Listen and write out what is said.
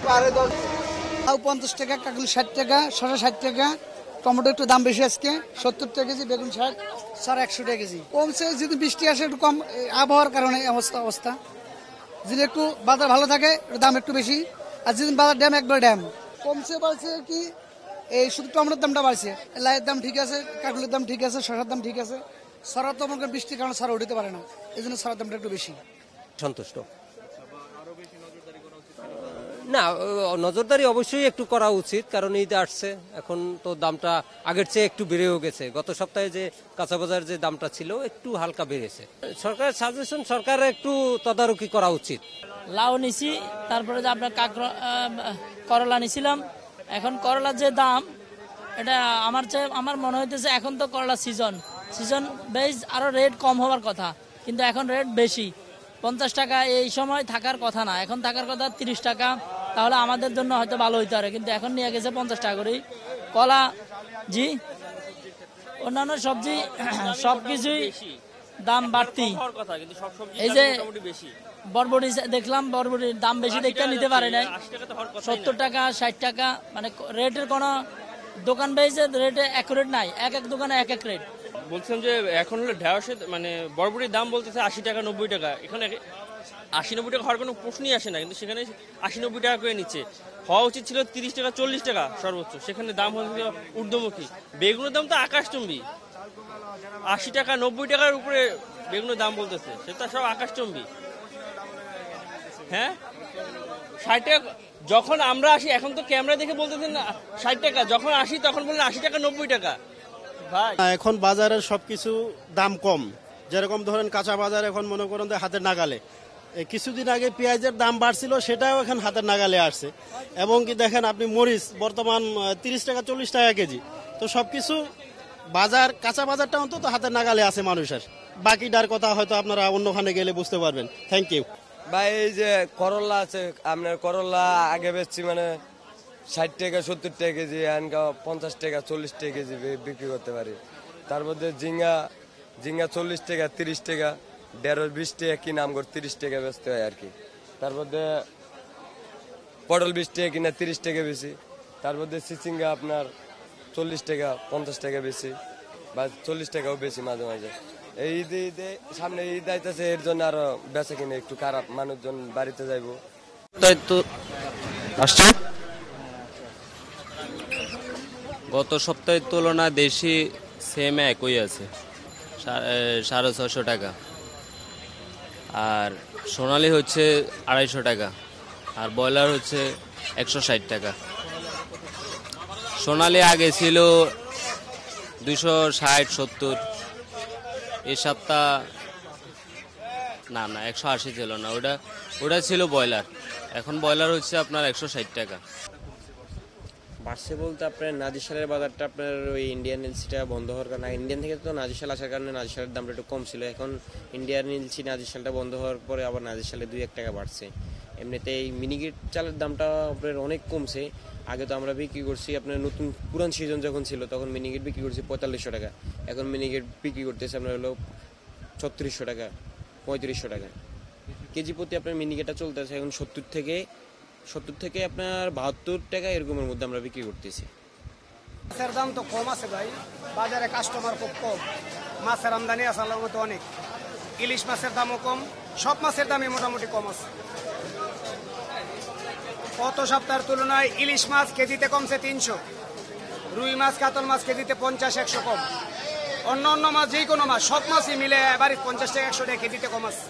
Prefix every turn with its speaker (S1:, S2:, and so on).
S1: লাউ 50 টাকা, কাকুলি 60 টাকা, শসা 60 টাকা, টমেটো একটু দাম বেশি আজকে 70 টাকা কেজি, বেগুন 60, সার 100 টাকা কেজি। কমছে যদি বৃষ্টি আসে একটু কম, আবহাওয়ার কারণে অবস্থা। যদি একটু বাজার ভালো থাকে দাম একটু বেশি, আর যেদিন বাজার ড্যাম একবার ড্যাম কমছে বাড়ছে কি এই শুধু টমেটোর দামটা বাড়ছে, লাইয়ের দাম ঠিক আছে, কাকুলির দাম ঠিক আছে, শসার দাম ঠিক আছে। সরা তো মনে করেন বৃষ্টির কারণে সরা উঠতে পারে না, এই জন্য সরার দামটা একটু বেশি।
S2: সন্তুষ্ট না, নজরদারি অবশ্যই একটু করা উচিত, কারণ ঈদ আসছে, এখন তো দামটা আগের চেয়ে একটু বেড়েও গেছে। গত সপ্তাহে যে কাঁচা বাজার যে দামটা ছিল একটু হালকা বেড়েছে। সরকারের সাজেশন, সরকারের একটু তদারকি করা উচিত।
S3: লাউ নিছি, তারপরে যে আপনার করলা নিছিলাম। এখন করলার যে দাম, এটা আমার মনে হইতেছে এখন তো করলা সিজন বেশ আরো রেট কম হওয়ার কথা, কিন্তু এখন রেট বেশি। 50 টাকা এই সময় থাকার কথা না, এখন থাকার কথা 30 টাকা, তাহলে আমাদের জন্য হয়তো ভালো হইতে পারে, কিন্তু এখন নিয়ে গেছে 50 টাকা করেই। কলা জি, অন্যান্য সবজি সবকিছুই দাম বাড়তি। এই যে বরবটি দেখলাম, বরবটির দাম বেশি দেখতে নিতে পারে নাই, 70 টাকা 60 টাকা, মানে রেটের কোনো দোকান বেশি রেটে অ্যাকুরেট নাই, এক এক দোকানে এক এক রেট।
S4: বলছিলাম যে এখন হলো ঢেঁড়সে মানে বরবটির দাম বলতেছে 80 টাকা 90 টাকা, এখানে 80-90 টাকা হওয়ার কোনো প্রশ্নই আসে না, কিন্তু সেখানে 80-90 টাকা করে নিচ্ছে। হওয়া উচিত ছিল 30 টাকা 40 টাকা সর্বোচ্চ, সেখানে দাম হচ্ছে ঊর্ধ্বমুখী। বেগুনের দাম তো আকাশচুম্বী, 80 টাকা 90 টাকার উপরে বেগুনের দাম বলতেছে, সেটা সব আকাশচুম্বী। হ্যাঁ 60 টাকা যখন আমরা আসি, এখন তো ক্যামেরা দেখে বলতেছেন 60 টাকা, যখন আসি তখন বললেন 80 টাকা 90 টাকা।
S5: এখন বাজারের সবকিছু দাম কম, যেরকম ধরেন কাঁচা বাজার এখন মনে করেন হাতের নাগালে। কিছুদিন আগে পেঁয়াজের দাম বাড়ছিল, সেটাও এখন হাতের নাগালে আসছে। এবং কি দেখেন আপনি মরিচ বর্তমান 30 টাকা 40 টাকা কেজি। তো সবকিছু বাজার, কাঁচা বাজারটা অন্তত হাতের নাগালে আছে মানুষের। বাকিটার কথা হয়তো আপনারা অন্যখানে গেলে বুঝতে পারবেন। থ্যাংক ইউ
S6: ভাই। এই যে করলা আছে, আপনার করলা আগে বেচছি মানে 60 টাকা 70 টাকা কেজি, 50 টাকা 40 টাকা কেজি বিক্রি করতে পারি। তার মধ্যে ঝিঙ্গা 40 টাকা 30 টাকা, 1.5-20 টাকা কিনা আমগর 30 টাকা বেচতে হয় আর কি। তার মধ্যে পটল 20 টাকা কিনা 30 টাকা বেশি। তার মধ্যে চিচিঙ্গা আপনার 40 টাকা 50 টাকা বেশি, বা 40 টাকাও বেশি মাঝে মাঝে। এই ঈদে সামনে ঈদ আইতেছে, এর জন্য আরো বেচা কিনে একটু খারাপ, মানুষজন বাড়িতে যাইবো
S2: তাই তো আসছে।
S7: গত সপ্তাহের তুলনায় দেশি সেম একই আছে, 650 টাকা, আর সোনালি হচ্ছে 250 টাকা, আর ব্রয়লার হচ্ছে 160 টাকা। সোনালি আগে ছিল 260-70, এই সপ্তাহ না 180 ছিল না, ওটা ছিল ব্রয়লার। এখন ব্রয়লার হচ্ছে আপনার 160 টাকা।
S8: বাড়ছে বলতে আপনার নাজিরশালের বাজারটা আপনার ওই ইন্ডিয়ান এলসিটা বন্ধ হওয়ার কারণে, ইন্ডিয়ান থেকে তো নাজিরশাল আসার কারণে নাজিরশালের দামটা একটু কম ছিল। এখন ইন্ডিয়ান এলসি নাজিরশালটা বন্ধ হওয়ার পরে আবার নাজিরশালে 2-1 টাকা বাড়ছে। এমনিতে এই মিনিকেট চালের দামটা আপনার অনেক কমছে। আগে তো আমরা বিক্রি করছি আপনার নতুন পুরান সিজন যখন ছিল তখন মিনিকেট বিক্রি করছি 4500 টাকা, এখন মিনিকেট বিক্রি করতেছে আপনার হলো 3600 টাকা 3500 টাকা কেজি প্রতি। আপনার মিনিকেটটা চলতেছে এখন 70 থেকে আপনার 72 টাকা এরকমের মধ্যে আমরা বিক্রি করতেছি।
S1: মাছের দাম তো কম আছে ভাই, বাজারে কাস্টমার খুব কম, মাছের আমদানি আছে আল্লাহর মতো অনেক। ইলিশ মাছের দামও কম, সব মাছের দামই মোটামুটি কম আছে। গত সপ্তাহের তুলনায় ইলিশ মাছ কেজিতে কমছে 300, রুই মাছ কাতল মাছ কেজিতে 50-100 কম। অন্য মাছ যে কোনো মাছ, সব মাছই মিলে এবারে 50 টাকা 100 টাকা কেজিতে কম আছে।